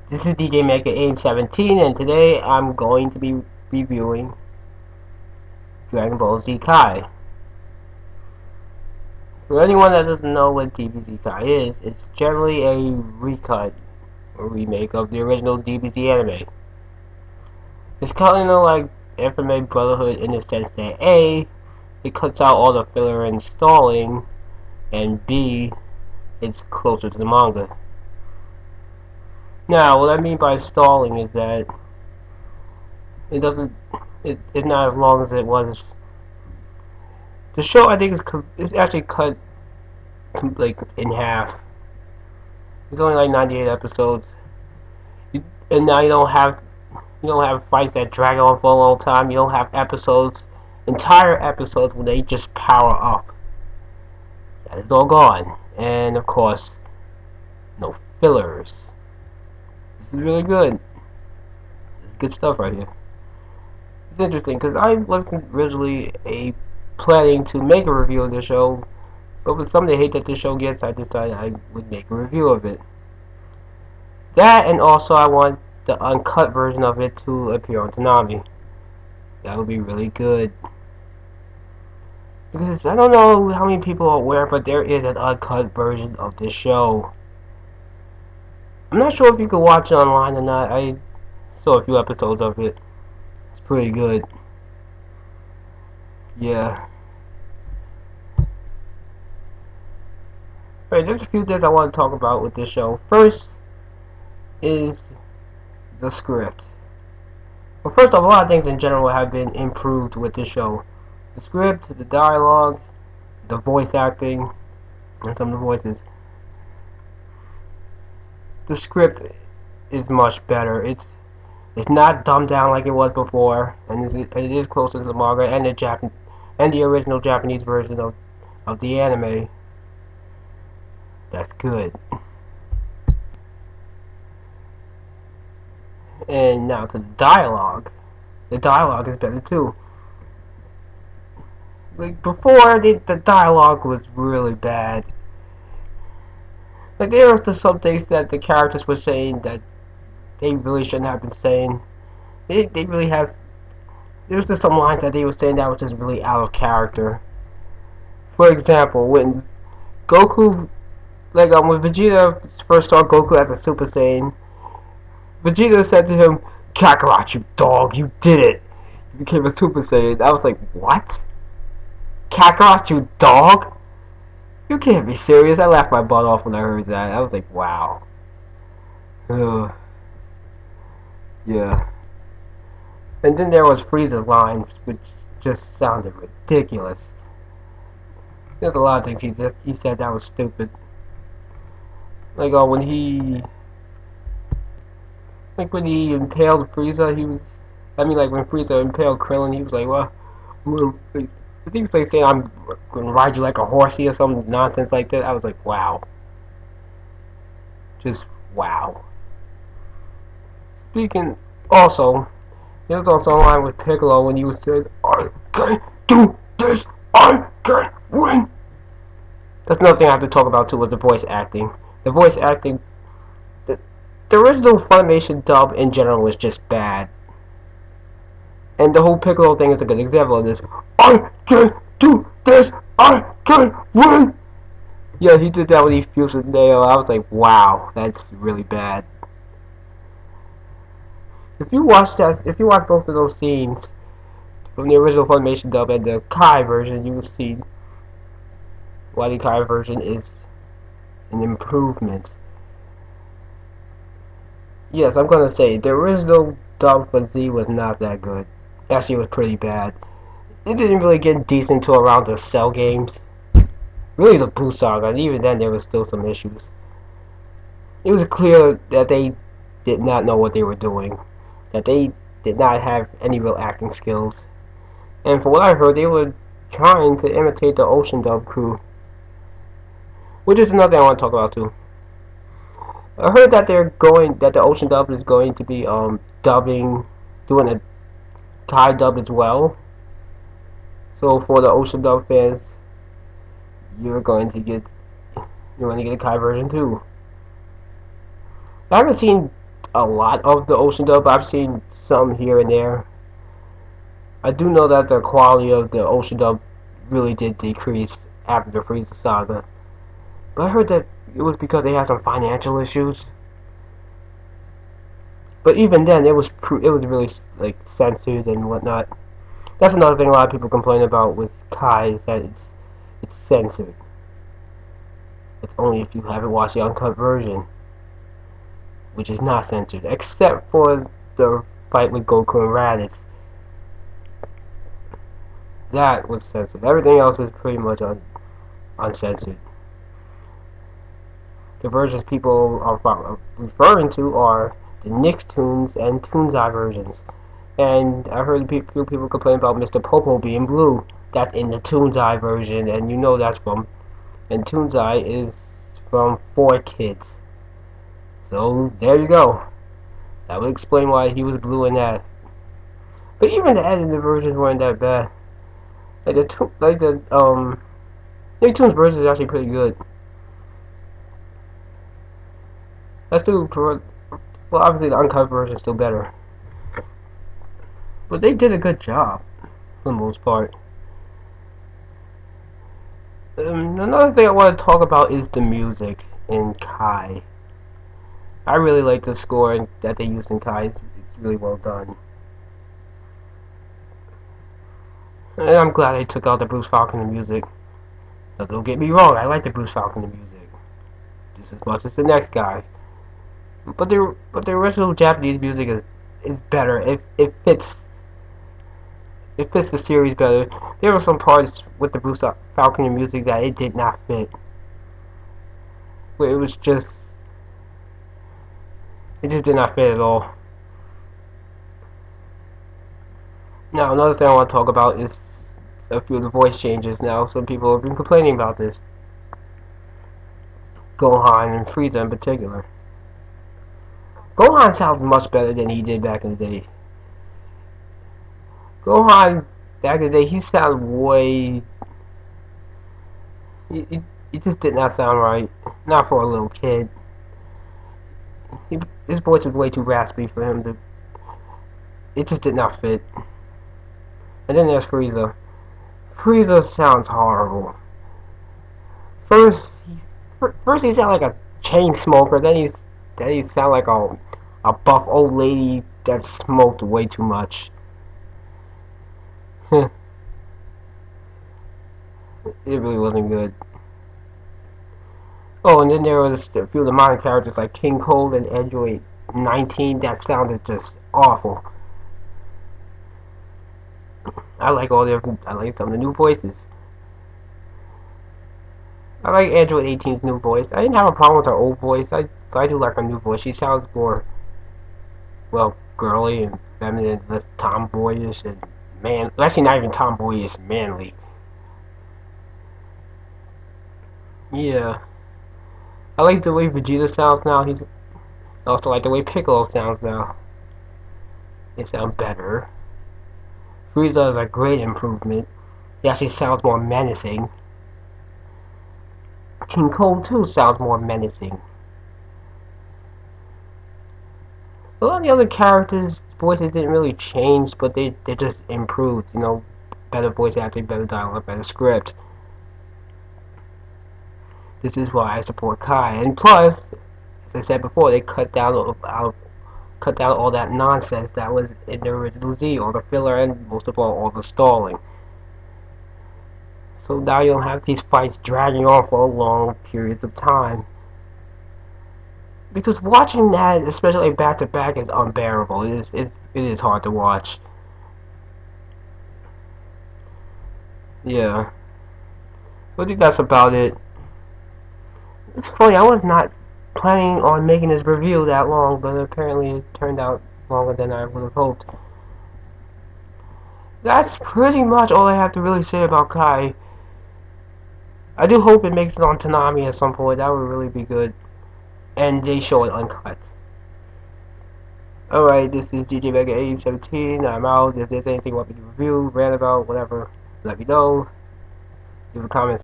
This is DJ Mega Aim 17, and today I'm going to be reviewing Dragon Ball Z Kai. For anyone that doesn't know what DBZ Kai is, it's generally a recut or remake of the original DBZ anime. It's kind of like Anime Brotherhood in the sense that A, it cuts out all the filler and stalling, and B, it's closer to the manga. Now, what I mean by stalling is that it doesn't, it's not as long as it was. The show, I think, is actually cut like in half. It's only like 98 episodes, and now you don't have fights that drag on for a long time. You don't have entire episodes where they just power up. That is all gone, and of course, no fillers. This is really good. This is good stuff right here. It's interesting because I wasn't originally planning to make a review of the show, but with some of the hate that this show gets, I decided I would make a review of it. That, and also I want the uncut version of it to appear on Toonami. That would be really good. Because I don't know how many people are aware, but there is an uncut version of this show. I'm not sure if you can watch it online or not. I saw a few episodes of it. It's pretty good. Yeah. Alright, there's a few things I want to talk about with this show. First is the script. Well, first off, a lot of things in general have been improved with this show. The script, the dialogue, the voice acting, and some of the voices. The script is much better. It's not dumbed down like it was before, and it is closer to the manga and the original Japanese version of the anime. That's good. And now to the dialogue. The dialogue is better too. Like before, the dialogue was really bad. Like there was just some things that the characters were saying that they really shouldn't have been saying. They really have. There was just some lines that they were saying that was just really out of character. For example, when Goku, when Vegeta first saw Goku as a Super Saiyan, Vegeta said to him, "Kakarot, you dog, you did it. You became a Super Saiyan." I was like, what? Kakarot, you dog? You can't be serious. I laughed my butt off when I heard that. I was like, wow. Ugh. Yeah. And then there was Frieza's lines, which just sounded ridiculous. There's a lot of things he said that was stupid. When he impaled Frieza, when Frieza impaled Krillin, he was like, well, I think he was like saying, I'm gonna ride you like a horsey or some nonsense like that. I was like, wow. Just wow. Speaking, also, there was also a line with Piccolo when he was saying, I can do this, I can win. That's another thing I have to talk about too, was the voice acting. The voice acting, the original Funimation dub in general was just bad. And the whole Piccolo thing is a good example of this. I can do this, I can win. Yeah, he did that when he fused with Nail. I was like, wow, that's really bad. If you watch both of those scenes from the original Funimation dub and the Kai version, you will see why the Kai version is an improvement. Yes, I'm gonna say the original dub for Z was not that good. Actually, it was pretty bad. It didn't really get decent until around the Cell games. Really, the Buu Saga, and even then there was still some issues. It was clear that they did not know what they were doing. That they did not have any real acting skills. And from what I heard, they were trying to imitate the Ocean Dub crew. Which is another thing I want to talk about too. I heard that the Ocean Dub is going to be doing a Kai dub as well. So for the Ocean Dub fans, you're going to get a Kai version too. I haven't seen a lot of the Ocean dub. I've seen some here and there. I do know that the quality of the Ocean dub really did decrease after the Frieza saga. But I heard that it was because they had some financial issues. But even then, it was really like censored and whatnot. That's another thing a lot of people complain about with Kai is that it's censored. It's only if you haven't watched the uncut version, which is not censored, except for the fight with Goku and Raditz. That was censored. Everything else is pretty much uncensored. The versions people are referring to are the Nicktoons and Toonzai versions. And I heard a few people complain about Mr. Popo being blue. That's in the Toonzai version, and you know that's from. And Toonzai is from 4Kids. So there you go. That would explain why he was blue in that. But even the edited versions weren't that bad. Like the Nicktoons version is actually pretty good. That's still well, obviously the uncut version is still better. But they did a good job for the most part. Another thing I want to talk about is the music in Kai. I really like the score that they used in Kai. It's really well done. And I'm glad they took out the Bruce Falcon music. Now, don't get me wrong, I like the Bruce Falcon music just as much as the next guy. But the original Japanese music is better. It fits the series better. There were some parts with the Bruce Falcon music that it did not fit. Where it was just did not fit at all. Now another thing I want to talk about is a few of the voice changes now. Some people have been complaining about this. Gohan and Frieza in particular. Gohan sounds much better than he did back in the day. Gohan back in the day, he sounded way. It just did not sound right. Not for a little kid. His voice was way too raspy for him to. It just did not fit. And then there's Frieza. Frieza sounds horrible. First he sounded like a chain smoker. Then he sounded like a buff old lady that smoked way too much. It really wasn't good. Oh, and then there was a few of the minor characters like King Cold and Android 19 that sounded just awful. I like some of the new voices. I like Android 18's new voice. I didn't have a problem with her old voice. But I do like her new voice. She sounds more, well, girly and feminine, less tomboyish and actually not even tomboyish, manly. Yeah. I like the way Vegeta sounds now. I also like the way Piccolo sounds now. They sound better. Frieza is a great improvement. He actually sounds more menacing. King Cold too sounds more menacing. A lot of the other characters' voices didn't really change, but they just improved. You know, better voice acting, better dialogue, better script. This is why I support Kai. And plus, as I said before, they cut down all that nonsense that was in the original Z, all the filler, and most of all the stalling. So now you don't have these fights dragging on for long periods of time. Because watching that, especially back to back, is unbearable. It is hard to watch. Yeah. I think that's about it. It's funny, I was not planning on making this review that long, but apparently it turned out longer than I would have hoped. That's pretty much all I have to really say about Kai. I do hope it makes it on Toonami at some point. That would really be good. And they show it uncut. Alright, this is DJ Mega 817. I'm out. If there's anything you want me to review, rant about, whatever, let me know. Leave a comment.